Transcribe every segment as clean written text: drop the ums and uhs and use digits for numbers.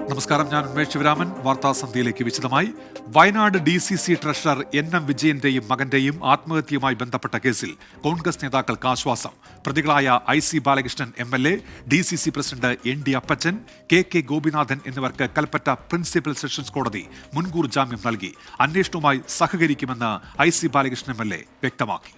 നമസ്കാരം, ഞാൻ ഉന്മേഷ് ശിവരാമൻ. വാർത്താസന്ധ്യയിലേക്ക് വിശദമായി. വയനാട് DCC ട്രഷറർ NM വിജയന്റെയും മകന്റെയും ആത്മഹത്യയുമായി ബന്ധപ്പെട്ട കേസിൽ കോൺഗ്രസ് നേതാക്കൾക്ക് ആശ്വാസം. പ്രതികളായ IC Balakrishnan MLA, DCC president ND അപ്പച്ചൻ, KK ഗോപിനാഥൻ എന്നിവർക്ക് കൽപ്പറ്റ പ്രിൻസിപ്പൽ സെഷൻസ് കോടതി മുൻകൂർ ജാമ്യം നൽകി. അന്വേഷണവുമായി സഹകരിക്കുമെന്ന് IC ബാലകൃഷ്ണൻ MLA വ്യക്തമാക്കി.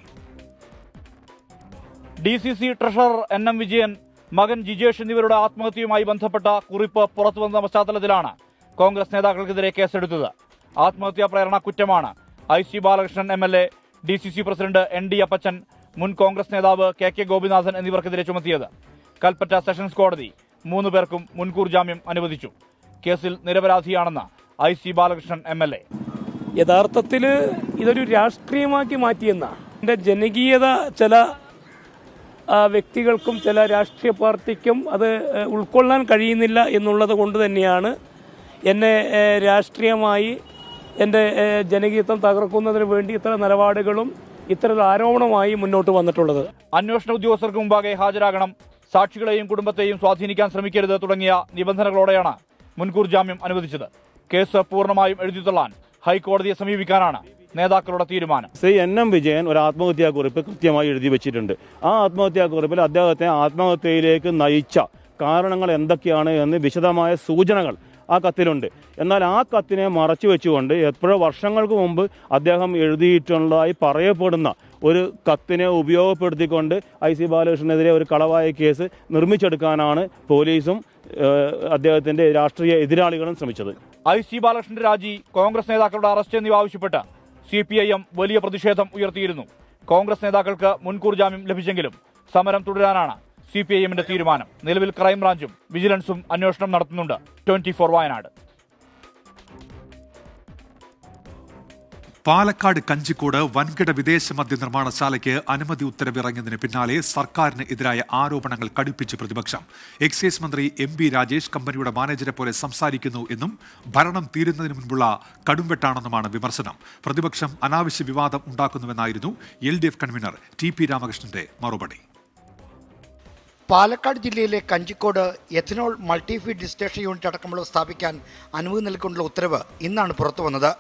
DCC ട്രഷറർ NM വിജയൻ, മകൻ ജിജേഷ് എന്നിവരുടെ ആത്മഹത്യയുമായി ബന്ധപ്പെട്ട കുറിപ്പ് പുറത്തുവന്ന പശ്ചാത്തലത്തിലാണ് കോൺഗ്രസ് നേതാക്കൾക്കെതിരെ കേസെടുത്തത്. ആത്മഹത്യാ പ്രേരണ കുറ്റമാണ് IC Balakrishnan MLA, DCC president ND അപ്പച്ചൻ, മുൻ കോൺഗ്രസ് നേതാവ് KK ഗോപിനാഥൻ എന്നിവർക്കെതിരെ ചുമത്തിയത്. കൽപ്പറ്റ സെഷൻസ് കോടതി 3 പേർക്കും മുൻകൂർ ജാമ്യം അനുവദിച്ചു. കേസിൽ നിരപരാധിയാണെന്ന് IC ബാലകൃഷ്ണൻ MLA. യഥാർത്ഥത്തിൽ ഇതൊരു രാഷ്ട്രീയമാക്കി മാറ്റിയെന്നാണ്. എൻ്റെ ജനകീയത ചില വ്യക്തികൾക്കും ചില രാഷ്ട്രീയ പാർട്ടിക്കും അത് ഉൾക്കൊള്ളാൻ കഴിയുന്നില്ല എന്നുള്ളത് കൊണ്ട് തന്നെയാണ് എന്നെ രാഷ്ട്രീയമായി എൻ്റെ ജനകീയത്വം തകർക്കുന്നതിന് വേണ്ടി ഇത്തരം നിലപാടുകളും ഇത്തരം ആരോപണമായി മുന്നോട്ട് വന്നിട്ടുള്ളത്. അന്വേഷണ ഉദ്യോഗസ്ഥർക്ക് മുമ്പാകെ ഹാജരാകണം, സാക്ഷികളെയും കുടുംബത്തെയും സ്വാധീനിക്കാൻ ശ്രമിക്കരുത് തുടങ്ങിയ നിബന്ധനകളോടെയാണ് മുൻകൂർ ജാമ്യം അനുവദിച്ചത്. കേസ് പൂർണ്ണമായും എഴുതിത്തള്ളാൻ ഹൈക്കോടതിയെ സമീപിക്കാനാണ് നേതാക്കളുടെ തീരുമാനം. ശ്രീ NM വിജയൻ ഒരു ആത്മഹത്യാക്കുറിപ്പ് കൃത്യമായി എഴുതി വെച്ചിട്ടുണ്ട്. ആ ആത്മഹത്യാക്കുറിപ്പിൽ അദ്ദേഹത്തെ ആത്മഹത്യയിലേക്ക് നയിച്ച കാരണങ്ങൾ എന്തൊക്കെയാണ് എന്ന് വിശദമായ സൂചനകൾ ആ കത്തിലുണ്ട്. എന്നാൽ ആ കത്തിനെ മറച്ചു വെച്ചുകൊണ്ട് എപ്പോഴോ വർഷങ്ങൾക്ക് മുമ്പ് അദ്ദേഹം എഴുതിയിട്ടുള്ളതായി പറയപ്പെടുന്ന ഒരു കത്തിനെ ഉപയോഗപ്പെടുത്തിക്കൊണ്ട് IC ബാലകൃഷ്ണനെതിരെ ഒരു കളവായ കേസ് നിർമ്മിച്ചെടുക്കാനാണ് പോലീസും അദ്ദേഹത്തിൻ്റെ രാഷ്ട്രീയ എതിരാളികളും ശ്രമിച്ചത്. IC ബാലകൃഷ്ണന്റെ രാജി, കോൺഗ്രസ് നേതാക്കളുടെ അറസ്റ്റ് എന്നിവ ആവശ്യപ്പെട്ട് CPIM വലിയ പ്രതിഷേധം ഉയർത്തിയിരുന്നു. കോൺഗ്രസ് നേതാക്കൾക്ക് മുൻകൂർ ജാമ്യം ലഭിച്ചെങ്കിലും സമരം തുടരാനാണ് CPIMന്റെ തീരുമാനം. നിലവിൽ ക്രൈംബ്രാഞ്ചും വിജിലൻസും അന്വേഷണം നടത്തുന്നുണ്ട്. 24 വയനാട്. പാലക്കാട് കഞ്ചിക്കോട് വൻകിട വിദേശ മദ്യ നിർമ്മാണശാലയ്ക്ക് അനുമതി ഉത്തരവിറങ്ങിയതിന് പിന്നാലെ സർക്കാരിന് എതിരായ ആരോപണങ്ങൾ കടുപ്പിച്ച് പ്രതിപക്ഷം. എക്സൈസ് മന്ത്രി MB രാജേഷ് കമ്പനിയുടെ മാനേജരെ പോലെ സംസാരിക്കുന്നു എന്നും ഭരണം തീരുന്നതിന് മുൻപുള്ള കടുംവെട്ടാണെന്നുമാണ് വിമർശനം. പ്രതിപക്ഷം അനാവശ്യ വിവാദം ഉണ്ടാക്കുന്നുവെന്നായിരുന്നു LDF കൺവീനർ TP രാമകൃഷ്ണന്റെ മറുപടി. പാലക്കാട് ജില്ലയിലെ കഞ്ചിക്കോട് എഥനോൾ മൾട്ടിഫീഡ് ഡിസ്റ്റേഷൻ യൂണിറ്റ് അടക്കമുള്ള സ്ഥാപിക്കാൻ അനുമതി നൽകിക്കൊണ്ടുള്ള ഉത്തരവ് ഇന്നാണ് പുറത്തു വന്നത്.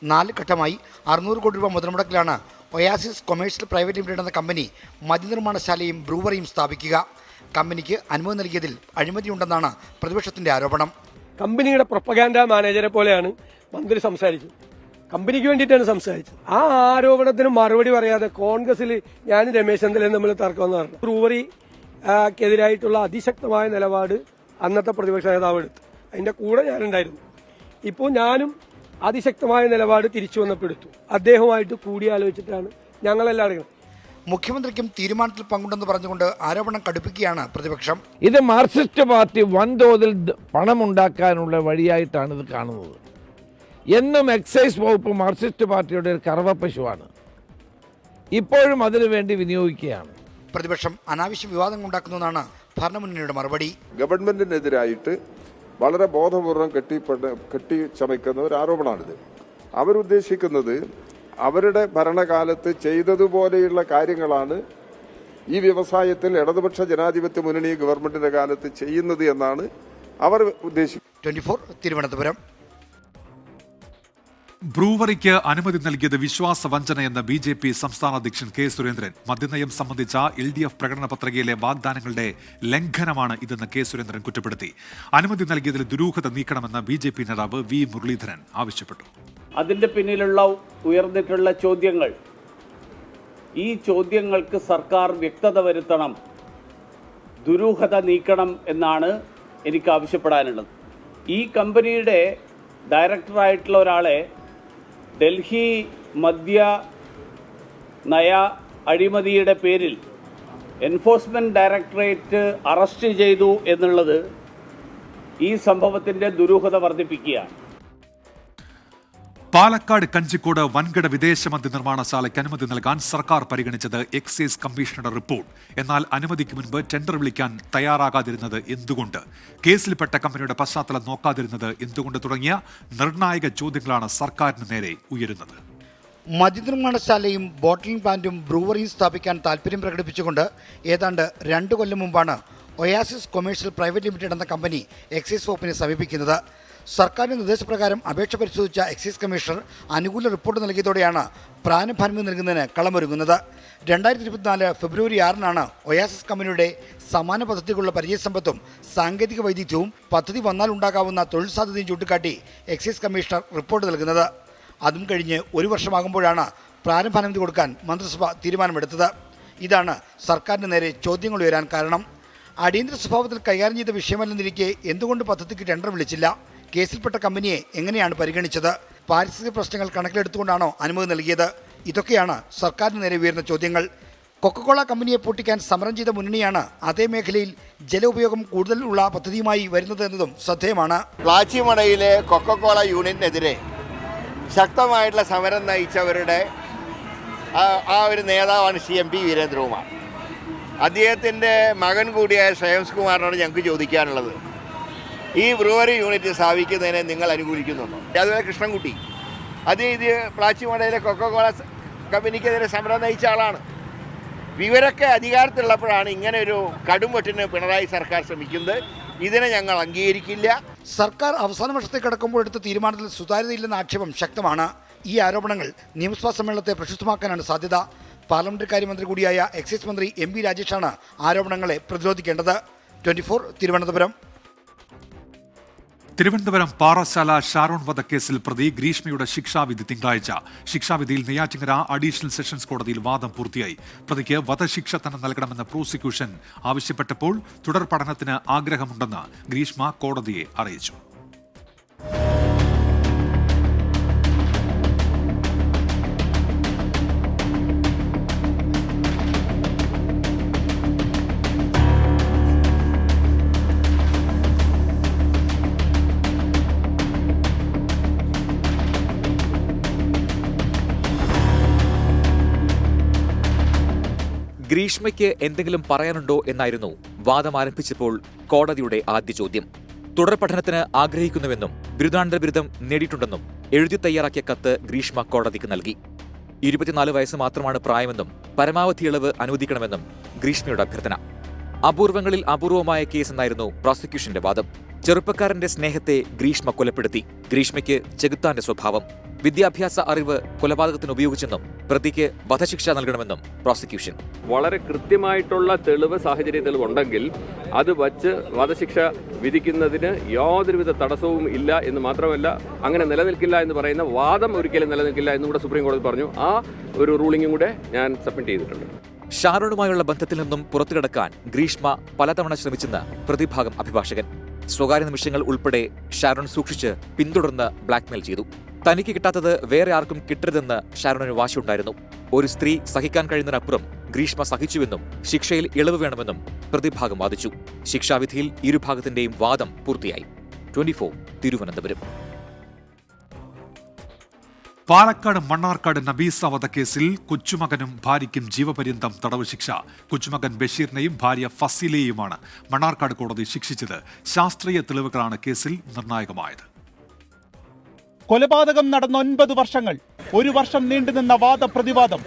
4 ഘട്ടമായി 600 കോടി രൂപ മുതൽമുടക്കിലാണ് ഒയാസിസ് കൊമേഴ്ഷ്യൽ പ്രൈവറ്റ് ലിമിറ്റഡ് എന്ന കമ്പനി മദ്യനിർമ്മാണശാലയും ബ്രൂവറിയും സ്ഥാപിക്കുക. കമ്പനിക്ക് അനുമതി നൽകിയതിൽ അഴിമതിയുണ്ടെന്നാണ് പ്രതിപക്ഷത്തിന്റെ ആരോപണം. കമ്പനിയുടെ പ്രൊപ്പഗാൻഡ മാനേജരെ പോലെയാണ് മന്ത്രി സംസാരിച്ചത്. കമ്പനിക്ക് വേണ്ടിയിട്ടാണ് സംസാരിച്ചത്. ആ ആരോപണത്തിന് മറുപടി പറയാതെ കോൺഗ്രസിൽ ഞാനും രമേശ് ചെന്നിത്തലയും തമ്മിൽ തർക്കമെന്ന് പറഞ്ഞു. ബ്രൂവറിക്കെതിരായിട്ടുള്ള അതിശക്തമായ നിലപാട് അന്നത്തെ പ്രതിപക്ഷ നേതാവ് എടുത്തു. അതിന്റെ കൂടെ ഞാനുണ്ടായിരുന്നു. ഇപ്പോൾ ഞാനും അതിശക്തമായ നിലപാട് തിരിച്ചു വന്നപ്പെടുത്തു. അദ്ദേഹവുമായിട്ട് കൂടിയാലോചിച്ചിട്ടാണ് ഞങ്ങളെല്ലാം അടങ്ങുന്നത്. മുഖ്യമന്ത്രിക്കും തീരുമാനത്തിൽ പങ്കുണ്ടെന്ന് പറഞ്ഞുകൊണ്ട് ആരോപണം കടുപ്പിക്കുകയാണ് പ്രതിപക്ഷം. ഇത് മാർക്സിസ്റ്റ് പാർട്ടി വൻതോതിൽ പണമുണ്ടാക്കാനുള്ള വഴിയായിട്ടാണ് ഇത് കാണുന്നത്. എന്നും എക്സൈസ് വകുപ്പ് മാർക്സിസ്റ്റ് പാർട്ടിയുടെ ഒരു കറവപ്പശുവാണ്. ഇപ്പോഴും അതിനു വേണ്ടി വിനിയോഗിക്കുകയാണ്. പ്രതിപക്ഷം അനാവശ്യ വിവാദം ഉണ്ടാക്കുന്നതാണ് ഭരണമുന്നണിയുടെ മറുപടി. ഗവൺമെന്റിനെതിരായിട്ട് വളരെ ബോധപൂർവം കെട്ടിച്ചമയ്ക്കുന്ന ഒരു ആരോപണമാണിത്. അവരുദ്ദേശിക്കുന്നത് അവരുടെ ഭരണകാലത്ത് ചെയ്തതുപോലെയുള്ള കാര്യങ്ങളാണ് ഈ വ്യവസായത്തിൽ ഇടതുപക്ഷ ജനാധിപത്യ മുന്നണി ഗവൺമെന്റിന്റെ കാലത്ത് ചെയ്യുന്നത് എന്നാണ് അവർ ഉദ്ദേശിക്കുന്നത്. 24 തിരുവനന്തപുരം. ബ്രൂവറിക്ക് അനുമതി നൽകിയത് വിശ്വാസവഞ്ചനയെന്ന് BJP സംസ്ഥാന അധ്യക്ഷൻ K സുരേന്ദ്രൻ. മദ്യനയം സംബന്ധിച്ച LDF പ്രകടന പത്രികയിലെ വാഗ്ദാനങ്ങളുടെ ലംഘനമാണ് ഇതെന്ന് K സുരേന്ദ്രൻ കുറ്റപ്പെടുത്തി. അനുമതി നൽകിയതിൽ ദുരൂഹത നീക്കണമെന്ന് BJP നേതാവ് V മുരളീധരൻ ആവശ്യപ്പെട്ടു. അതിന്റെ പിന്നിലുള്ള ഉയർന്നിട്ടുള്ള ചോദ്യങ്ങൾ, ഈ ചോദ്യങ്ങൾക്ക് സർക്കാർ വ്യക്തത വരുത്തണം, ദുരൂഹത നീക്കണം എന്നാണ് എനിക്ക് ആവശ്യപ്പെടാനുള്ളത്. ഈ കമ്പനിയുടെ ഡയറക്ടറായിട്ടുള്ള ഒരാളെ ഡൽഹി മദ്യ നയ അഴിമതിയുടെ പേരിൽ എൻഫോഴ്സ്മെന്റ് ഡയറക്ടറേറ്റ് അറസ്റ്റ് ചെയ്തു എന്നുള്ളത് ഈ സംഭവത്തിന്റെ ദുരൂഹത വർദ്ധിപ്പിക്കുകയാണ്. പാലക്കാട് കഞ്ചിക്കോട് വൻകിട വിദേശ മദ്യ നിർമ്മാണശാലയ്ക്ക് അനുമതി നൽകാൻ സർക്കാർ പരിഗണിച്ചത് എക്സൈസ് കമ്മീഷണറുടെ റിപ്പോർട്ട്. എന്നാൽ അനുമതിക്ക് മുൻപ് ടെൻഡർ വിളിക്കാൻ തയ്യാറാകാതിരുന്നത് എന്തുകൊണ്ട്, കേസിൽപ്പെട്ട കമ്പനിയുടെ പശ്ചാത്തലം നോക്കാതിരുന്നത് എന്തുകൊണ്ട് തുടങ്ങിയ നിർണായക ചോദ്യങ്ങളാണ് സർക്കാരിന് നേരെ ഉയരുന്നത്. മദ്യനിർമ്മാണശാലയും ബോട്ടിലിംഗ് പ്ലാന്റും ബ്രൂവറിയും സ്ഥാപിക്കാൻ താൽപ്പര്യം പ്രകടിപ്പിച്ചുകൊണ്ട് ഏതാണ്ട് 2 കൊല്ലം മുമ്പാണ് ഒയാസിസ് കൊമേഴ്ഷ്യൽ പ്രൈവറ്റ് ലിമിറ്റഡ് എന്ന കമ്പനി എക്സൈസ് വകുപ്പിനെ സമീപിക്കുന്നത്. സർക്കാരിന്റെ നിർദ്ദേശപ്രകാരം അപേക്ഷ പരിശോധിച്ച എക്സൈസ് കമ്മീഷണർ അനുകൂല റിപ്പോർട്ട് നൽകിയതോടെയാണ് പ്രാരംഭാനുമതി നൽകുന്നതിന് കളമൊരുങ്ങുന്നത്. 2024 ഫെബ്രുവരി 6 ഒയാസിസ് കമ്പനിയുടെ സമാന പദ്ധതികളുള്ള പരിചയസമ്പത്തും സാങ്കേതിക വൈദഗ്ധ്യവും പദ്ധതി വന്നാൽ ഉണ്ടാകാവുന്ന തൊഴിൽ സാധ്യതയും ചൂണ്ടിക്കാട്ടി എക്സൈസ് കമ്മീഷണർ റിപ്പോർട്ട് നൽകുന്നത്. അതും കഴിഞ്ഞ് 1 വർഷമാകുമ്പോഴാണ് പ്രാരംഭാനുമതി കൊടുക്കാൻ മന്ത്രിസഭ തീരുമാനമെടുത്തത്. ഇതാണ് സർക്കാരിന് നേരെ ചോദ്യങ്ങൾ ഉയരാൻ കാരണം. അടിയന്തര സ്വഭാവത്തിൽ കൈകാര്യം ചെയ്ത വിഷയമല്ലെന്നിരിക്കെ എന്തുകൊണ്ട് പദ്ധതിക്ക് ടെൻഡർ വിളിച്ചില്ല? കേസിൽപ്പെട്ട കമ്പനിയെ എങ്ങനെയാണ് പരിഗണിച്ചത്? പാരിസ്ഥിതിക പ്രശ്നങ്ങൾ കണക്കിലെടുത്തുകൊണ്ടാണോ അനുമതി നൽകിയത്? ഇതൊക്കെയാണ് സർക്കാരിന് നേരെ ഉയർന്ന ചോദ്യങ്ങൾ. കൊക്കക്കോള കമ്പനിയെ പൂട്ടിക്കാൻ സമരം ചെയ്ത മുന്നണിയാണ് അതേ മേഖലയിൽ ജല ഉപയോഗം കൂടുതലുള്ള പദ്ധതിയുമായി വരുന്നത് എന്നതും ശ്രദ്ധേയമാണ്. പ്ലാച്ചിമടയിലെ കൊക്കക്കോള യൂണിറ്റിനെതിരെ ശക്തമായിട്ടുള്ള സമരം നയിച്ചവരുടെ ആ ഒരു നേതാവാണ് MP വീരേന്ദ്രകുമാർ. അദ്ദേഹത്തിൻ്റെ മകൻ കൂടിയായ ശ്രേയംസ് കുമാറിനോട് ഞങ്ങൾക്ക് ചോദിക്കാനുള്ളത്, ഈ ബ്രൂവറി യൂണിറ്റ് സ്ഥാപിക്കുന്നതിനെ നിങ്ങൾ അനുകൂലിക്കുന്നുണ്ടോ? അതുപോലെ കൃഷ്ണൻകുട്ടി ഇത് പ്ലാച്ചിമടയിലെ കൊക്കക്കോള കമ്പനിക്കെതിരെ സമരം നയിച്ച ആളാണ്. ഇവരൊക്കെ അധികാരത്തിലുള്ളപ്പോഴാണ് ഇങ്ങനെ ഒരു കടുംവെട്ടിന് പിണറായി സർക്കാർ ശ്രമിക്കുന്നത്. ഇതിനെ ഞങ്ങൾ അംഗീകരിക്കില്ല. സർക്കാർ അവസാന വർഷത്തേക്ക് കടക്കുമ്പോൾ എടുത്ത തീരുമാനത്തിൽ സുതാര്യതയില്ലെന്ന ആക്ഷേപം ശക്തമാണ്. ഈ ആരോപണങ്ങൾ നിയമസഭാ സമ്മേളനത്തെ പ്രക്ഷുബ്ധമാക്കാനാണ് സാധ്യത. പാർലമെന്ററി കാര്യമന്ത്രി കൂടിയായ എക്സൈസ് മന്ത്രി MP രാജേഷാണ് ആരോപണങ്ങളെ പ്രതിരോധിക്കേണ്ടത്. 24 തിരുവനന്തപുരം. തിരുവനന്തപുരം പാറശാല ഷാരോൺ വധക്കേസിൽ പ്രതി ഗ്രീഷ്മയുടെ ശിക്ഷാവിധി തിങ്കളാഴ്ച. ശിക്ഷാവിധിയിൽ നെയ്യാറ്റിങ്കര അഡീഷണൽ സെഷൻസ് കോടതിയിൽ വാദം പൂർത്തിയായി. പ്രതിക്ക് വധശിക്ഷ തന്നെ നൽകണമെന്ന് പ്രോസിക്യൂഷൻ ആവശ്യപ്പെട്ടപ്പോൾ തുടർ പഠനത്തിന് ആഗ്രഹമുണ്ടെന്ന് ഗ്രീഷ്മ കോടതിയെ അറിയിച്ചു. ഗ്രീഷ്മയ്ക്ക് എന്തെങ്കിലും പറയാനുണ്ടോ എന്നായിരുന്നു വാദം ആരംഭിച്ചപ്പോൾ കോടതിയുടെ ആദ്യ ചോദ്യം. തുടർ പഠനത്തിന് ആഗ്രഹിക്കുന്നുവെന്നും ബിരുദാനന്തര ബിരുദം നേടിയിട്ടുണ്ടെന്നും എഴുതി തയ്യാറാക്കിയ കത്ത് ഗ്രീഷ്മ കോടതിക്ക് നൽകി. 24 വയസ്സ് മാത്രമാണ് പ്രായമെന്നും പരമാവധി ഇളവ് അനുവദിക്കണമെന്നും ഗ്രീഷ്മയുടെ അഭ്യർത്ഥന. അപൂർവങ്ങളിൽ അപൂർവമായ കേസെന്നായിരുന്നു പ്രോസിക്യൂഷന്റെ വാദം. ചെറുപ്പക്കാരന്റെ സ്നേഹത്തെ ഗ്രീഷ്മ കൊലപ്പെടുത്തി. ഗ്രീഷ്മയ്ക്ക് ചെകുത്താന്റെ സ്വഭാവം. വിദ്യാഭ്യാസ അറിവ് കൊലപാതകത്തിന് ഉപയോഗിച്ചെന്നും പ്രതിക്ക് വധശിക്ഷ നൽകണമെന്നും പ്രോസിക്യൂഷൻ. വളരെ കൃത്യമായിട്ടുള്ള തെളിവ്, സാഹചര്യ തെളിവുണ്ടെങ്കിൽ അത് വച്ച് വധശിക്ഷ വിധിക്കുന്നതിന് യാതൊരുവിധ തടസ്സവും ഇല്ല എന്ന് മാത്രമല്ല, അങ്ങനെ നിലനിൽക്കില്ല എന്ന് പറയുന്ന വാദം ഒരിക്കലും നിലനിൽക്കില്ല എന്നും കൂടെ സുപ്രീം കോടതി പറഞ്ഞു. ആ ഒരു റൂളിംഗും കൂടെ ഞാൻ സബ്മിറ്റ് ചെയ്തിട്ടുണ്ട്. ഷാരോണുമായുള്ള ബന്ധത്തിൽ നിന്നും പുറത്തുകടക്കാൻ ഗ്രീഷ്മ പലതവണ ശ്രമിച്ചെന്ന് പ്രതിഭാഗം അഭിഭാഷകൻ. സ്വകാര്യ നിമിഷങ്ങൾ ഉൾപ്പെടെ ഷാരോൺ സൂക്ഷിച്ച് പിന്തുടർന്ന് ബ്ലാക്ക്മെയിൽ ചെയ്തു. തനിക്ക് കിട്ടാത്തത് വേറെ ആർക്കും കിട്ടരുതെന്ന് ഷാരോണിന് വാശിയുണ്ടായിരുന്നു. ഒരു സ്ത്രീ സഹിക്കാൻ കഴിയുന്നതിനപ്പുറം ഗ്രീഷ്മ സഹിച്ചുവെന്നും ശിക്ഷയിൽ ഇളവ് വേണമെന്നും പ്രതിഭാഗം വാദിച്ചു. ശിക്ഷാവിധിയിൽ ഇരുഭാഗത്തിന്റെയും വാദം പൂർത്തിയായി. 24 തിരുവനന്തപുരം. പാലക്കാട് മണ്ണാർക്കാട് നബീസ വധക്കേസിൽ കൊച്ചുമകനും ഭാര്യയ്ക്കും ജീവപര്യന്തം തടവ് ശിക്ഷ. കൊച്ചുമകൻ ബഷീറിനെയും ഭാര്യ ഫസീലയെയുമാണ് മണ്ണാർക്കാട് കോടതി ശിക്ഷിച്ചത്. ശാസ്ത്രീയ തെളിവുകളാണ് കേസിൽ നിർണായകമായത്. കൊലപാതകം നടന്ന 9 വർഷങ്ങൾ, 1 വർഷം നീണ്ടുനിന്ന വാദപ്രതിവാദം,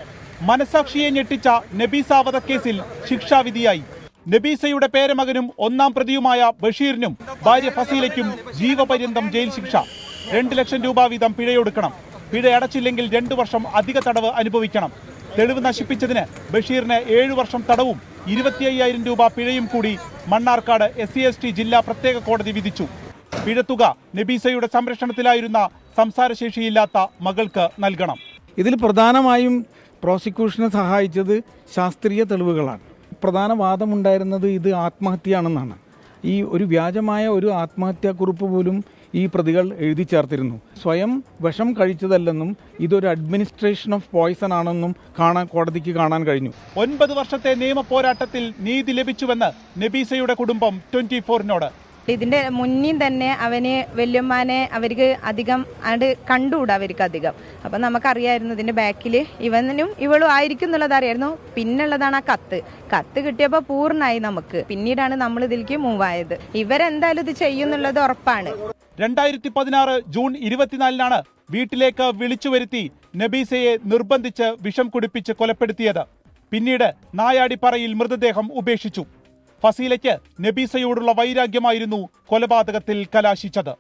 മനസാക്ഷിയെ ഞെട്ടിച്ച നബീസ വധക്കേസിൽ ശിക്ഷാവിധിയായി. നബീസയുടെ പേരമകനും 1-ാം പ്രതിയുമായ ബഷീറിനും ഭാര്യ ഫസീലയ്ക്കും ജീവപര്യന്തം ജയിൽ ശിക്ഷ. 2 ലക്ഷം രൂപ വീതം പിഴയൊടുക്കണം. പിഴ അടച്ചില്ലെങ്കിൽ 2 വർഷം അധിക തടവ് അനുഭവിക്കണം. തെളിവ് നശിപ്പിച്ചതിന് ബഷീറിന് 7 വർഷം തടവും 25,000 രൂപ പിഴയും കൂടി മണ്ണാർക്കാട് SC/ST ജില്ലാ പ്രത്യേക കോടതി വിധിച്ചു. പിഴത്തുക നബീസയുടെ സംരക്ഷണത്തിലായിരുന്ന സംസാരശേഷിയില്ലാത്ത മകൾക്ക് നൽകണം. ഇതിൽ പ്രധാനമായും പ്രോസിക്യൂഷനെ സഹായിച്ചത് ശാസ്ത്രീയ തെളിവുകളാണ്. പ്രധാന വാദമുണ്ടായിരുന്നത് ഇത് ആത്മഹത്യയാണെന്നാണ്. ഈ ഒരു വ്യാജമായ ഒരു ആത്മഹത്യാക്കുറിപ്പ് പോലും ഈ പ്രതികൾ എഴുതി ചേർത്തിരുന്നു. സ്വയം വിഷം കഴിച്ചതല്ലെന്നും ഇതൊരു അഡ്മിനിസ്ട്രേഷൻ ഓഫ് പോയ്സൺ ആണെന്നും കോടതിക്ക് കാണാൻ കഴിഞ്ഞു. 9 വർഷത്തെ നിയമ പോരാട്ടത്തിൽ നീതി ലഭിച്ചുവെന്ന് നബീസയുടെ കുടുംബം 24-നോട്. ഇതിന്റെ മുന്നിൽ തന്നെ അവന് വല്യമ്മാനെ അവർക്ക് അധികം കണ്ടുകൂടാ അവർക്ക് അധികം. അപ്പം നമുക്കറിയായിരുന്നു ഇതിന്റെ ബാക്കിൽ ഇവനും ഇവളും ആയിരിക്കും എന്നുള്ളത് അറിയായിരുന്നു. പിന്നുള്ളതാണ് ആ കത്ത് കിട്ടിയപ്പോൾ പൂർണ്ണമായി നമുക്ക്. പിന്നീടാണ് നമ്മൾ ഇതിലേക്ക് മൂവ് ആയത്. ഇവരെന്തായാലും ഇത് ചെയ്യുന്നുള്ളത് ഉറപ്പാണ്. 2016 ജൂൺ 24-നാണ് വീട്ടിലേക്ക് വിളിച്ചു വരുത്തി നബീസയെ നിർബന്ധിച്ച് വിഷം കുടിപ്പിച്ച് കൊലപ്പെടുത്തിയത്. പിന്നീട് നായാടിപ്പറയിൽ മൃതദേഹം ഉപേക്ഷിച്ചു. ഫസീലയ്ക്ക് നബീസയോടുള്ള വൈരാഗ്യമായിരുന്നു കൊലപാതകത്തിൽ കലാശിച്ചത്.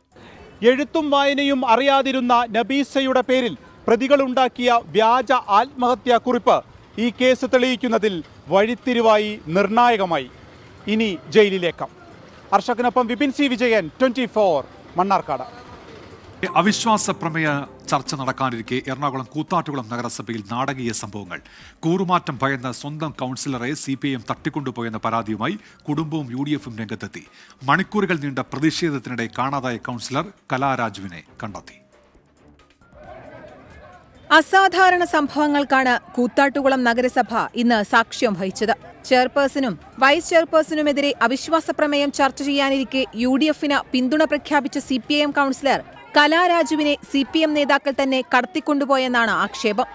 എഴുത്തും വായനയും അറിയാതിരുന്ന നബീസയുടെ പേരിൽ പ്രതികളുണ്ടാക്കിയ വ്യാജ ആത്മഹത്യാക്കുറിപ്പ് ഈ കേസ് തെളിയിക്കുന്നതിൽ വഴിത്തിരിവായി, നിർണായകമായി. ഇനി ജയിലിലേക്കാം. അർഷക്കിനൊപ്പം വിപിൻ സി വിജയൻ, 24 മണ്ണാർക്കാട്. അവിശ്വാസ പ്രമേയ ചർച്ച നടക്കാനിരിക്കെ എറണാകുളം കൂത്താട്ടുകുളം നഗരസഭയിൽ നാടകീയ സംഭവങ്ങൾ. കൂറുമാറ്റം ഭയന്ന സ്വന്തം കൗൺസിലറെ CPIM തട്ടിക്കൊണ്ടുപോയെന്ന പരാതിയുമായി കുടുംബവും UDFും രംഗത്തെത്തി. മണിക്കൂറുകൾ നീണ്ട പ്രതിഷേധത്തിനിടെ കാണാതായ കൗൺസിലർ കലാരാജുവിനെ കണ്ടെത്തി. അസാധാരണ സംഭവങ്ങൾക്കാണ് കൂത്താട്ടുകുളം നഗരസഭ ഇന്ന് സാക്ഷ്യം വഹിച്ചത്. ചെയർപേഴ്സണും വൈസ് ചെയർപേഴ്സണുമെതിരെ അവിശ്വാസ പ്രമേയം ചർച്ച ചെയ്യാനിരിക്കെ UDFിന് പിന്തുണ പ്രഖ്യാപിച്ച CPIM കൗൺസിലർ കലാരാജുവിനെ CPM നേതാക്കൾ തന്നെ കടത്തിക്കൊണ്ടുപോയെന്നാണ് ആക്ഷേപം.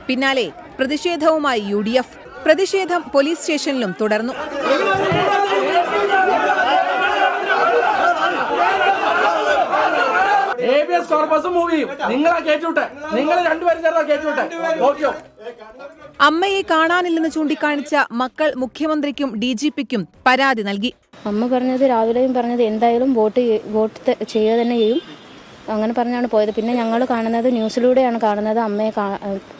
പിന്നാലെ പ്രതിഷേധവുമായി UDF. പ്രതിഷേധം പോലീസ് സ്റ്റേഷനിലും തുടർന്നു. അമ്മയെ കാണാനില്ലെന്ന് ചൂണ്ടിക്കാണിച്ച മക്കൾ മുഖ്യമന്ത്രിക്കും DGPക്കും പരാതി നൽകി. അമ്മ പറഞ്ഞത്, രാവിലെയും പറഞ്ഞത് എന്തായാലും വോട്ട് ചെയ്യുക തന്നെ ചെയ്യും, അങ്ങനെ പറഞ്ഞാണ് പോയത്. പിന്നെ ഞങ്ങൾ കാണുന്നത് ന്യൂസിലൂടെയാണ് കാണുന്നത്. അമ്മയെ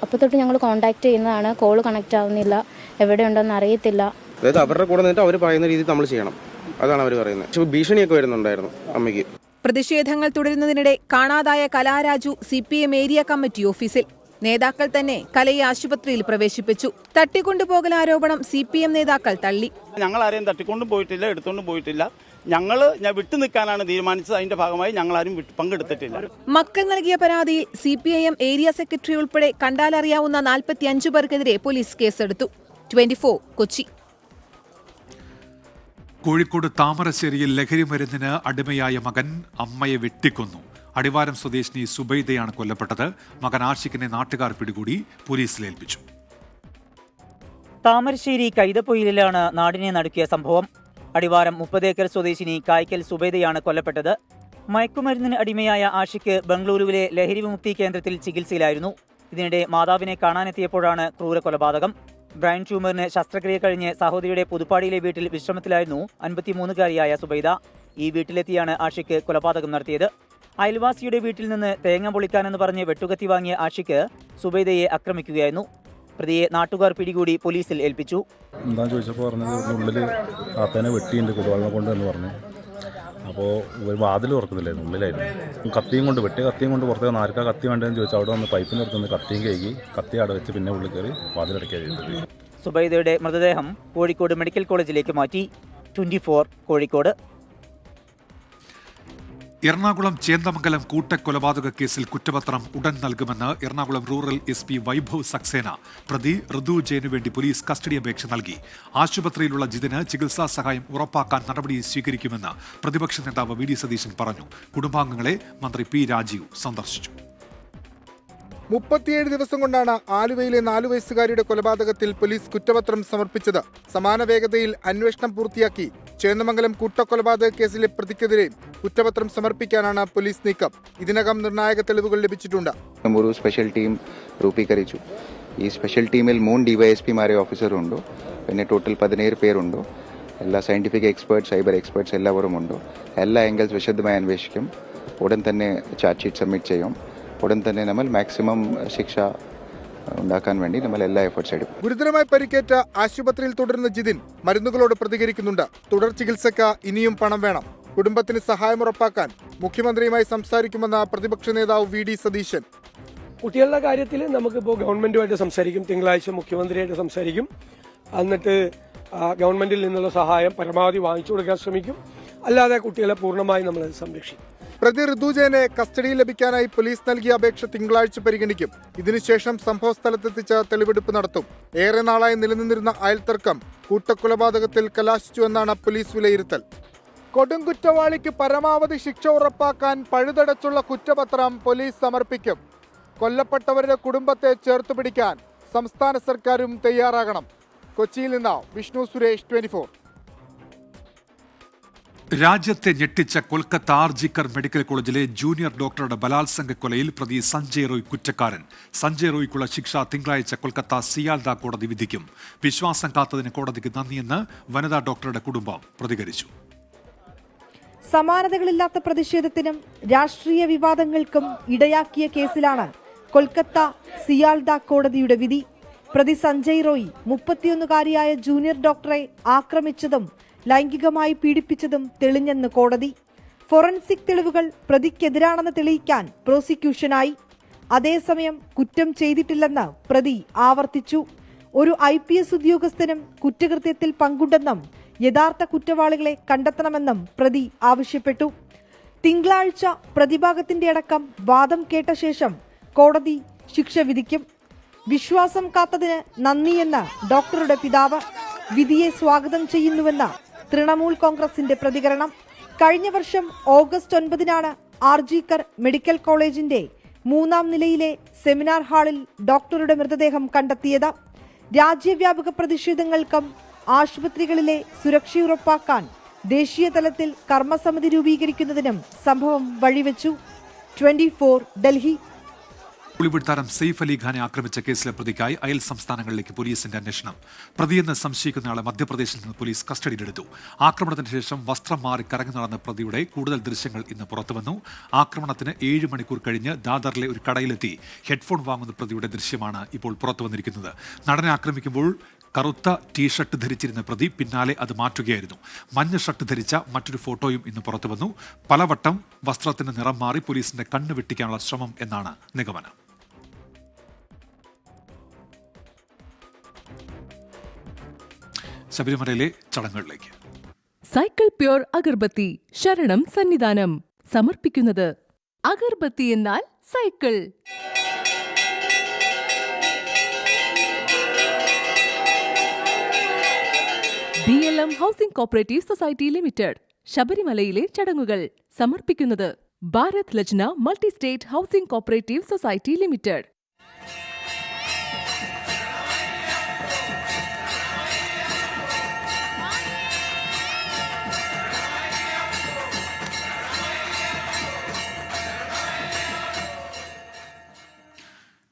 അപ്പോൾ തൊട്ട് ഞങ്ങൾ കോൺടാക്ട് ചെയ്യുന്നതാണ്. കോൾ കണക്ട് ആവുന്നില്ല, എവിടെയുണ്ടെന്ന് അറിയത്തില്ല. അതായത് അവരുടെ കൂടെ നിന്നിട്ട് അവർ പറയുന്ന രീതിയിൽ നമ്മൾ ചെയ്യണം, അതാണ് അവർ പറയുന്നത്. ഭീഷണിയൊക്കെ വരുന്നുണ്ടായിരുന്നു അമ്മയ്ക്ക്. പ്രതിഷേധങ്ങൾ തുടരുന്നതിനിടെ കാണാതായ കലാരാജു CPM ഏരിയ കമ്മിറ്റി ഓഫീസിൽ. നേതാക്കൾ തന്നെ കലയെ ആശുപത്രിയിൽ പ്രവേശിപ്പിച്ചു. തട്ടിക്കൊണ്ടുപോകൽ ആരോപണം CPM നേതാക്കൾ തള്ളി. ഞങ്ങൾ ആരെയും തട്ടിക്കൊണ്ടും പോയിട്ടില്ല, എടുത്തുകൊണ്ടും പോയിട്ടില്ല. ഞാൻ വിട്ടു നിൽക്കാനാണ് തീരുമാനിച്ചത്. അതിന്റെ ഭാഗമായി ഞങ്ങൾ ആരും പങ്കെടുത്തിട്ടില്ല. മക്കൾ നൽകിയ പരാതിയിൽ CPIM ഏരിയ സെക്രട്ടറി ഉൾപ്പെടെ കണ്ടാലറിയാവുന്ന 45 പേർക്കെതിരെ പോലീസ് കേസെടുത്തു. 24 കൊച്ചി. കോഴിക്കോട് താമരശ്ശേരിയിൽ ലഹരിമരുന്നിന് അടിമയായ മകൻ അമ്മയെ വെട്ടിക്കൊന്നു. അടിവാരം സ്വദേശിനി സുബൈദയാണ് കൊല്ലപ്പെട്ടത്. മകൻ ആഷിഖിനെ നാട്ടുകാർ പിടികൂടി പോലീസിലേൽപ്പിച്ചു. താമരശ്ശേരി കൈതപ്പൊയിലാണ് നാടിനെ നടുക്കിയ സംഭവം. അടിവാരം 30 ഏക്കർ സ്വദേശിനി കായ്ക്കൽ സുബൈദയാണ് കൊല്ലപ്പെട്ടത്. മയക്കുമരുന്നിന് അടിമയായ ആഷിഖ് ബംഗളൂരുവിലെ ലഹരി വിമുക്തി കേന്ദ്രത്തിൽ ചികിത്സയിലായിരുന്നു. ഇതിനിടെ മാതാവിനെ കാണാനെത്തിയപ്പോഴാണ് ക്രൂര കൊലപാതകം. ബ്രെയിൻ ട്യൂമറിന് ശസ്ത്രക്രിയ കഴിഞ്ഞ് സഹോദരിയുടെ പുതുപ്പാടിയിലെ വീട്ടിൽ വിശ്രമത്തിലായിരുന്നു 53-കാരിയായ സുബൈദ. ഈ വീട്ടിലെത്തിയാണ് ആഷിഖ് കൊലപാതകം നടത്തിയത്. അയൽവാസിയുടെ വീട്ടിൽ നിന്ന് തേങ്ങ പൊളിക്കാനെന്ന് പറഞ്ഞ് വെട്ടുകത്തി വാങ്ങിയ ആഷിഖ് സുബൈദയെ ആക്രമിക്കുകയായിരുന്നു. പ്രതിയെ നാട്ടുകാർ പിടികൂടി പോലീസിൽ ഏൽപ്പിച്ചു. എന്താ ചോദിച്ചപ്പോൾ പറഞ്ഞത് ഉള്ളിൽ താത്തേനെ വെട്ടിയുണ്ട് കുടിവെള്ളം കൊണ്ട് എന്ന് പറഞ്ഞു. അപ്പോൾ ഒരു വാതിൽ തുറക്കുന്നില്ലായിരുന്നു, ഉള്ളിലായിരുന്നു. കത്തിയും കൊണ്ട് പുറത്തേക്ക് ആർക്കാ കത്തി വേണ്ടതെന്ന് ചോദിച്ചാൽ അവിടെ വന്ന് പൈപ്പിൻ്റെ അടുത്ത് നിന്ന് കത്തിയും കഴുകി കത്തി അവിടെ വെച്ച് പിന്നെ ഉള്ളിൽ കയറി വാതിലടയ്ക്കുകയാണ് ചെയ്തത്. സുബൈദയുടെ മൃതദേഹം കോഴിക്കോട് മെഡിക്കൽ കോളേജിലേക്ക് മാറ്റി. 24 കോഴിക്കോട്. എറണാകുളം ചേന്ദമംഗലം കൂട്ടക്കൊലപാതക കേസിൽ കുറ്റപത്രം ഉടൻ നൽകുമെന്ന് എറണാകുളം റൂറൽ SP വൈഭവ് സക്സേന. പ്രതി ഋതു ജയനു വേണ്ടി പോലീസ് കസ്റ്റഡി അപേക്ഷ നൽകി. ആശുപത്രിയിലുള്ള ജിതിന് ചികിത്സാ സഹായം ഉറപ്പാക്കാൻ നടപടി സ്വീകരിക്കുമെന്ന് പ്രതിപക്ഷ നേതാവ് VD സതീശൻ പറഞ്ഞു. കുടുംബാംഗങ്ങളെ മന്ത്രി P രാജീവ് സന്ദർശിച്ചു. 37 ദിവസം കൊണ്ടാണ് ആലുവയിലെ 4 വയസ്സുകാരിയുടെ കൊലപാതകത്തിൽ പോലീസ് കുറ്റപത്രം സമർപ്പിച്ചത്. സമാന വേഗതയിൽ അന്വേഷണം പൂർത്തിയാക്കി ചേന്ദമംഗലം കൂട്ടക്കൊലപാതക കേസിലെ പ്രതിക്കെതിരെ കുറ്റപത്രം സമർപ്പിക്കാനാണ് പോലീസ് നീക്കം. ഇതിനകം നിർണായക തെളിവുകൾ ലഭിച്ചിട്ടുണ്ട്. ഒരു സ്പെഷ്യൽ ടീം രൂപീകരിച്ചു. ഈ സ്പെഷ്യൽ ടീമിൽ 3 DYSPമാരെ ഓഫീസറുണ്ട്. പിന്നെ ടോട്ടൽ 17 പേരുണ്ട്. എല്ലാ സയന്റിഫിക് എക്സ്പേർട്സ്, സൈബർ എക്സ്പേർട്സ് എല്ലാവരും ഉണ്ട്. എല്ലാ ആംഗിൾസ് വിശദമായി അന്വേഷിക്കും. ഉടൻ തന്നെ ചാർജ് ഷീറ്റ് സബ്മിറ്റ് ചെയ്യും. ഉടൻ തന്നെ നമ്മൾ മാക്സിമം ശിക്ഷ ഉണ്ടാക്കാൻ വേണ്ടി നമ്മൾ എല്ലാ എഫേർട്സ് എടുക്കും. ഗുരുതരമായി പരിക്കേറ്റ ആശുപത്രിയിൽ തുടരുന്ന ജിതിൻ മരുന്നുകളോട് പ്രതികരിക്കുന്നുണ്ട്. തുടർ ചികിത്സയ്ക്ക് ഇനിയും പണം വേണം. കുടുംബത്തിന് സഹായം ഉറപ്പാക്കാൻ മുഖ്യമന്ത്രിയുമായി സംസാരിക്കുമെന്ന് പ്രതിപക്ഷ നേതാവ് VD സതീശൻ. കുട്ടികളുടെ കാര്യത്തിൽ നമുക്കിപ്പോൾ ഗവൺമെന്റുമായിട്ട് സംസാരിക്കും. തിങ്കളാഴ്ച മുഖ്യമന്ത്രിയായിട്ട് സംസാരിക്കും. എന്നിട്ട് ഗവൺമെന്റിൽ നിന്നുള്ള സഹായം പരമാവധി വാങ്ങിച്ചു കൊടുക്കാൻ ശ്രമിക്കും. അല്ലാതെ കുട്ടികളെ പൂർണ്ണമായി നമ്മൾ സംരക്ഷിക്കും. പ്രതി ഋതു ജയനെ കസ്റ്റഡിയിൽ ലഭിക്കാനായി പോലീസ് നൽകിയ അപേക്ഷ തിങ്കളാഴ്ച പരിഗണിക്കും. ഇതിനുശേഷം സംഭവസ്ഥലത്തെത്തിച്ച് തെളിവെടുപ്പ് നടത്തും. ഏറെ നാളായി നിലനിന്നിരുന്ന അയൽത്തർക്കം കൂട്ടക്കൊലപാതകത്തിൽ കലാശിച്ചുവെന്നാണ് പോലീസ് വിലയിരുത്തൽ. കൊടുംകുറ്റവാളിക്ക് പരമാവധി ശിക്ഷ ഉറപ്പാക്കാൻ പഴുതടച്ചുള്ള കുറ്റപത്രം പോലീസ് സമർപ്പിക്കും. കൊല്ലപ്പെട്ടവരുടെ കുടുംബത്തെ ചേർത്തുപിടിക്കാൻ സംസ്ഥാന സർക്കാരും തയ്യാറാകണം. കൊച്ചിയിൽ നിന്ന് വിഷ്ണു സുരേഷ്, 24. രാജ്യത്തെ ഞെട്ടിച്ച കൊൽക്കത്ത ആർജിക്കർ മെഡിക്കൽ കോളേജിലെ ജൂനിയർ ഡോക്ടറുടെ ബലാത്സംഗ കൊലയിൽ പ്രതി സഞ്ജയ് റോയ് കുറ്റക്കാരൻ. സഞ്ജയ് റോയ്ക്കുള്ള ശിക്ഷ തിങ്കളാഴ്ച കൊൽക്കത്ത സിയാൽദ കോടതി വിധിക്കും. വിശ്വാസം കാത്തതിന് കോടതിക്ക് നന്ദിയെന്ന് വനിതാ ഡോക്ടറുടെ കുടുംബം പ്രതികരിച്ചു. സമാനതകളില്ലാത്ത പ്രതിഷേധത്തിനും രാഷ്ട്രീയ വിവാദങ്ങൾക്കും ഇടയാക്കിയ കേസിലാണ് കൊൽക്കത്ത സിയാൽദ കോടതിയുടെ വിധി. പ്രതി സഞ്ജയ് റോയ് 31-കാരിയായ ജൂനിയർ ഡോക്ടറെ ആക്രമിച്ചതും ലൈംഗികമായി പീഡിപ്പിച്ചതും തെളിഞ്ഞെന്ന് കോടതി. ഫോറൻസിക് തെളിവുകൾ പ്രതിക്കെതിരാണെന്ന് തെളിയിക്കാൻ പ്രോസിക്യൂഷനായി. അതേസമയം കുറ്റം ചെയ്തിട്ടില്ലെന്ന് പ്രതി ആവർത്തിച്ചു. ഒരു IPS ഉദ്യോഗസ്ഥനും കുറ്റകൃത്യത്തിൽ പങ്കുണ്ടെന്നും യഥാർത്ഥ കുറ്റവാളികളെ കണ്ടെത്തണമെന്നും പ്രതി ആവശ്യപ്പെട്ടു. തിങ്കളാഴ്ച പ്രതിഭാഗത്തിന്റെ അടക്കം വാദം കേട്ട ശേഷം കോടതി ശിക്ഷ വിധിക്കും. വിശ്വാസം കാത്തതിന് നന്ദിയെന്ന് ഡോക്ടറുടെ പിതാവ്. വിധിയെ സ്വാഗതം ചെയ്യുന്നുവെന്ന് തൃണമൂൽ കോൺഗ്രസിന്റെ പ്രതികരണം. കഴിഞ്ഞ വർഷം ഓഗസ്റ്റ് 9-നാണ് ആർജിക്കർ മെഡിക്കൽ കോളേജിന്റെ 3-ാം നിലയിലെ സെമിനാർ ഹാളിൽ ഡോക്ടറുടെ മൃതദേഹം കണ്ടെത്തിയത്. രാജ്യവ്യാപക പ്രതിഷേധങ്ങൾക്കും ആശുപത്രികളിലെ സുരക്ഷ ഉറപ്പാക്കാൻ ദേശീയ തലത്തിൽ കർമ്മസമിതി രൂപീകരിക്കുന്നതിനും സംഭവം വഴിവെച്ചു. 24 ഡൽഹി. ബോളിവുഡ് താരം സെയ്ഫ് അലി ഖാനെ ആക്രമിച്ച കേസിലെ പ്രതിക്കായി അയൽ സംസ്ഥാനങ്ങളിലേക്ക് പോലീസിന്റെ അന്വേഷണം. പ്രതിയെന്ന് സംശയിക്കുന്നയാളെ മധ്യപ്രദേശിൽ നിന്ന് പോലീസ് കസ്റ്റഡിയിലെടുത്തു. ആക്രമണത്തിന് ശേഷം വസ്ത്രം മാറി കറങ്ങി നടന്ന പ്രതിയുടെ കൂടുതൽ ദൃശ്യങ്ങൾ ഇന്ന് പുറത്തുവന്നു. ആക്രമണത്തിന് 7 മണിക്കൂർ കഴിഞ്ഞ് ദാദറിലെ ഒരു കടയിലെത്തി ഹെഡ്ഫോൺ വാങ്ങുന്ന പ്രതിയുടെ ദൃശ്യമാണ് ഇപ്പോൾ പുറത്തുവന്നിരിക്കുന്നത്. നടനെ ആക്രമിക്കുമ്പോൾ കറുത്ത ടീഷർട്ട് ധരിച്ചിരുന്ന പ്രതി പിന്നാലെ അത് മാറ്റുകയായിരുന്നു. മഞ്ഞ ഷർട്ട് ധരിച്ച മറ്റൊരു ഫോട്ടോയും ഇന്ന് പുറത്തുവന്നു. പലവട്ടം വസ്ത്രത്തിന്റെ നിറം മാറി പോലീസിന്റെ കണ്ണ് വെട്ടിക്കാനുള്ള ശ്രമം എന്നാണ് നിഗമനം. ശബരിമലയിലെ ചടങ്ങുകളിലേക്ക്. സൈക്കിൾ പ്യൂർ അഗർബത്തി ശരണം സന്നിധാനം സമർപ്പിക്കുന്നത് അഗർബത്തി എന്നാൽ cycle. BLM housing cooperative society limited ശബരിമലയിലെ ചടങ്ങുകൾ സമർപ്പിക്കുന്നത് ഭാരത് ലജ്ന multi state housing cooperative society limited.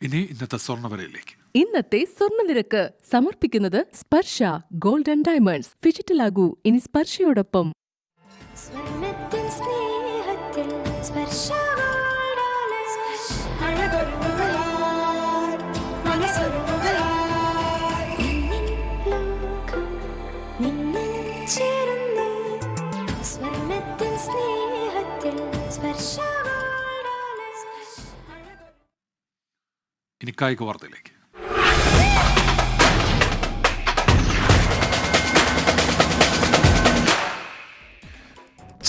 ഇനി ഇന്നത്തെ സ്വർണ്ണവിലയിലേക്ക്. ഇന്നത്തെ സ്വർണ്ണനിരക്ക് സമർപ്പിക്കുന്നത് സ്പർശ ഗോൾഡ് ആൻഡ് ഡയമണ്ട്സ്. ഫിജിറ്റലാകൂ ഇനി സ്പർശയോടൊപ്പം. ഇനി കായിക വാർത്തയിലേക്ക്.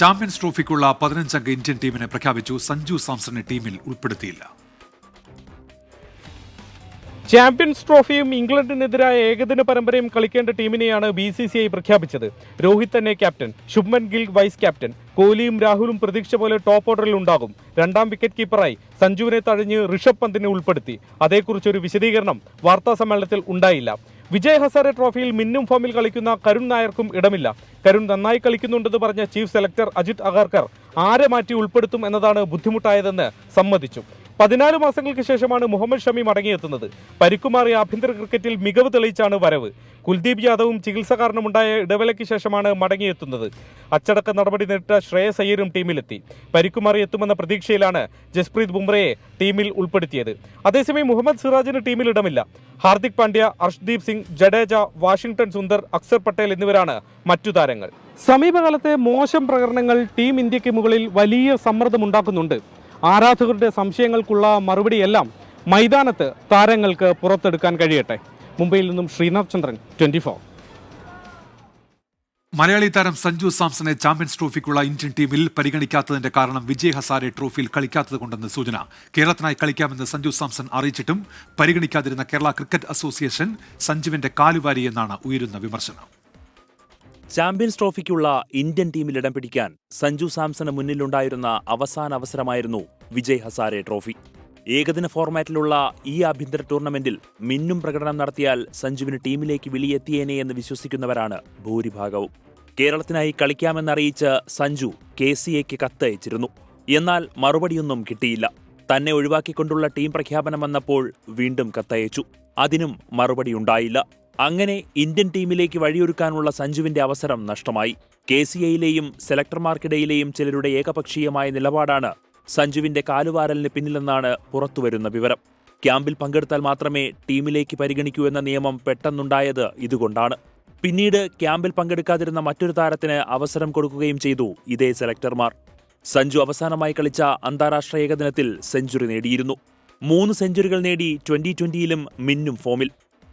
ചാമ്പ്യൻസ് ട്രോഫിക്കുള്ള 15-അംഗ ഇന്ത്യൻ ടീമിനെ പ്രഖ്യാപിച്ചു. സഞ്ജു സാംസണെ ടീമിൽ ഉൾപ്പെടുത്തിയില്ല. ചാമ്പ്യൻസ് ട്രോഫിയും ഇംഗ്ലണ്ടിനെതിരായ ഏകദിന പരമ്പരയും കളിക്കേണ്ട ടീമിനെയാണ് BCCI പ്രഖ്യാപിച്ചത്. രോഹിത് തന്നെ captain, Shubman Gill vice captain. കോഹ്ലിയും രാഹുലും പ്രതീക്ഷ പോലെ ടോപ്പ് ഓർഡറിൽ ഉണ്ടാകും. 2ാം വിക്കറ്റ് കീപ്പറായി സഞ്ജുവിനെ തഴഞ്ഞ് ഋഷഭ് പന്തിനെ ഉൾപ്പെടുത്തി. അതേക്കുറിച്ചൊരു വിശദീകരണം വാർത്താ സമ്മേളനത്തിൽ ഉണ്ടായില്ല. വിജയ് ഹസാരെ ട്രോഫിയിൽ മിന്നും ഫോമിൽ കളിക്കുന്ന കരുൺ നായർക്കും ഇടമില്ല. കരുൺ നന്നായി കളിക്കുന്നുണ്ടെന്ന് പറഞ്ഞ ചീഫ് സെലക്ടർ അജിത് അഗർക്കർ ആരെ മാറ്റി ഉൾപ്പെടുത്തും എന്നതാണ് ബുദ്ധിമുട്ടായതെന്ന് സമ്മതിച്ചു. 14 മാസങ്ങൾക്ക് ശേഷമാണ് മുഹമ്മദ് ഷമി മടങ്ങിയെത്തുന്നത്. പരിക്കുമാറിയ ആഭ്യന്തര ക്രിക്കറ്റിൽ മികവ് തെളിയിച്ചാണ് വരവ്. കുൽദീപ് യാദവും ചികിത്സ കാരണമുണ്ടായ ഇടവേളയ്ക്ക് ശേഷമാണ് മടങ്ങിയെത്തുന്നത്. അച്ചടക്ക നടപടി നേരിട്ട ശ്രേയസ് അയ്യരും ടീമിലെത്തി. പരിക്കുമാറി എത്തുമെന്ന പ്രതീക്ഷയിലാണ് ജസ്പ്രീത് ബുംറയെ ടീമിൽ ഉൾപ്പെടുത്തിയത്. അതേസമയം മുഹമ്മദ് സിറാജിന് ടീമിൽ ഇടമില്ല. ഹാർദിക് പാണ്ഡ്യ, അർഷ്ദീപ് സിംഗ്, ജഡേജ, വാഷിംഗ്ടൺ സുന്ദർ, അക്സർ പട്ടേൽ എന്നിവരാണ് മറ്റു താരങ്ങൾ. സമീപകാലത്തെ മോശം പ്രകടനങ്ങൾ ടീം ഇന്ത്യക്ക് മുകളിൽ വലിയ സമ്മർദ്ദമുണ്ടാക്കുന്നുണ്ട്. ആരാധകരുടെ സംശയങ്ങൾക്കുള്ള മറുപടിയെല്ലാം മൈതാനത്ത് താരങ്ങൾക്ക് പുറത്തെടുക്കാൻ കഴിയട്ടെ. മുംബൈയിൽ നിന്നും ശ്രീനാഥ് ചന്ദ്രൻ, 24. മലയാളി താരം സഞ്ജു സാംസണെ ചാമ്പ്യൻസ് ട്രോഫിക്കുള്ള ഇന്ത്യൻ ടീമിൽ പരിഗണിക്കാത്തതിന്റെ കാരണം വിജയ് ഹസാരെ ട്രോഫിയിൽ കളിക്കാത്തത് കൊണ്ടെന്ന് സൂചന. കേരളത്തിനായി കളിക്കാമെന്ന് സഞ്ജു സാംസൺ അറിയിച്ചിട്ടും പരിഗണിക്കാതിരുന്ന കേരള ക്രിക്കറ്റ് അസോസിയേഷൻ സഞ്ജുവിന്റെ കാലുവാരിയെന്നാണ് ഉയരുന്ന വിമർശനം. ചാമ്പ്യൻസ് ട്രോഫിക്കുള്ള ഇന്ത്യൻ ടീമിൽ ഇടം പിടിക്കാൻ സഞ്ജു സാംസണ് മുന്നിലുണ്ടായിരുന്ന അവസാന അവസരമായിരുന്നു വിജയ് ഹസാരെ ട്രോഫി. ഏകദിന ഫോർമാറ്റിലുള്ള ഈ ആഭ്യന്തര ടൂർണമെന്റിൽ മിന്നും പ്രകടനം നടത്തിയാൽ സഞ്ജുവിന് ടീമിലേക്ക് വിളിയെത്തിയേനെ എന്ന് വിശ്വസിക്കുന്നവരാണ് ഭൂരിഭാഗവും. കേരളത്തിനായി കളിക്കാമെന്നറിയിച്ച് സഞ്ജു KCAക്ക് കത്തയച്ചിരുന്നു. എന്നാൽ മറുപടിയൊന്നും കിട്ടിയില്ല. തന്നെ ഒഴിവാക്കിക്കൊണ്ടുള്ള ടീം പ്രഖ്യാപനം വന്നപ്പോൾ വീണ്ടും കത്തയച്ചു. അതിനും മറുപടിയുണ്ടായില്ല. അങ്ങനെ ഇന്ത്യൻ ടീമിലേക്ക് വഴിയൊരുക്കാനുള്ള സഞ്ജുവിന്റെ അവസരം നഷ്ടമായി. KCAയിലെയും സെലക്ടർമാർക്കിടയിലെയും ചിലരുടെ ഏകപക്ഷീയമായ നിലപാടാണ് സഞ്ജുവിന്റെ കാലുവാരലിന് പിന്നിലെന്നാണ് പുറത്തുവരുന്ന വിവരം. ക്യാമ്പിൽ പങ്കെടുത്താൽ മാത്രമേ ടീമിലേക്ക് പരിഗണിക്കൂ എന്ന നിയമം പെട്ടെന്നുണ്ടായത് ഇതുകൊണ്ടാണ്. പിന്നീട് ക്യാമ്പിൽ പങ്കെടുക്കാതിരുന്ന മറ്റൊരു താരത്തിന് അവസരം കൊടുക്കുകയും ചെയ്തു ഇതേ സെലക്ടർമാർ. സഞ്ജു അവസാനമായി കളിച്ച അന്താരാഷ്ട്ര ഏകദിനത്തിൽ സെഞ്ചുറി നേടിയിരുന്നു. 3 സെഞ്ചുറികൾ നേടി 2020യിലും മിന്നും ഫോമിൽ.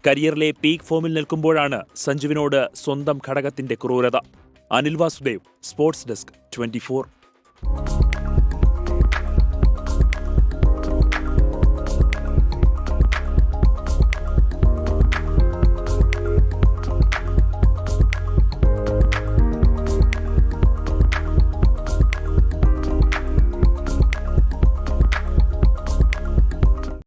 കരിയറിലെ പീക്ക് ഫോമിൽ നിൽക്കുമ്പോഴാണ് സഞ്ജുവിനോട് സ്വന്തം ഘടകത്തിന്റെ ക്രൂരത. Anil Vasudev, sports desk, 24.